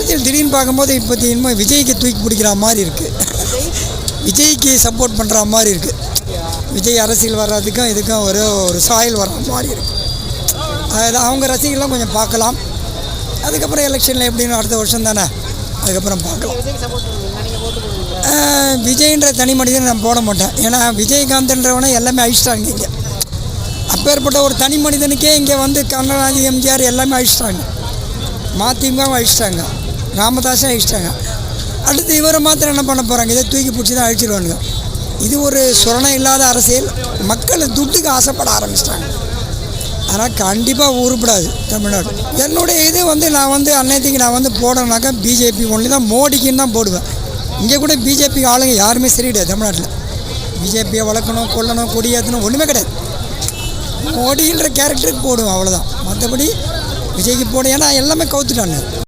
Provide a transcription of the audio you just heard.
அரசியல் திடீர்னு பார்க்கும்போது இப்போ இன்னும் விஜய்க்கு தூக்கி பிடிக்கிற மாதிரி இருக்குது. விஜய்க்கு சப்போர்ட் பண்ணுற மாதிரி இருக்குது. விஜய் அரசியல் வர்றதுக்கும் இதுக்கும் ஒரு சாயல் வர்ற மாதிரி இருக்குது. அதில் அவங்க ரசிகர்லாம் கொஞ்சம் பார்க்கலாம். அதுக்கப்புறம் எலெக்ஷனில் எப்படின்னு அடுத்த வருஷம் தானே, அதுக்கப்புறம் பார்க்கலாம். விஜய்ன்ற தனி மனிதன் நான் போட மாட்டேன். ஏன்னா விஜயகாந்த்ன்றவனை எல்லாமே அழிச்சிட்டாங்க இங்கே. அப்பேற்பட்ட ஒரு தனி மனிதனுக்கே இங்கே வந்து கருணாநிதி, எம்ஜிஆர் எல்லாமே அழிச்சிட்டாங்க. மதிமுகவும் அழிச்சிட்டாங்க, ராமதாஸும் அழிச்சிட்டாங்க. அடுத்து இவரை மாத்திரம் என்ன பண்ண போகிறாங்க? இதை தூக்கி பிடிச்சி தான் அழிச்சிடுவானுங்க. இது ஒரு சுரணம் இல்லாத அரசியல். மக்கள் துட்டுக்கு ஆசைப்பட ஆரம்பிச்சிட்டாங்க. அதனால் கண்டிப்பாக உருப்படாது தமிழ்நாடு. என்னுடைய இது நான் அன்னைக்கு நான் போடணுனாக்கா பிஜேபி ஒன்லி தான், மோடிக்குன்னு தான் போடுவேன். இங்கே கூட பிஜேபி ஆளுங்க யாருமே சரியில்லை தமிழ்நாட்டில். பிஜேபியை வளர்க்கணும், கொல்லணும், கொடியேற்றணும் ஒன்றுமே கிடையாது. மோடின்ற கேரக்டருக்கு போடுவேன், அவ்வளோதான். மற்றபடி விஜய்க்கு போட, ஏன்னா எல்லாமே கவுத்துட்டாங்க.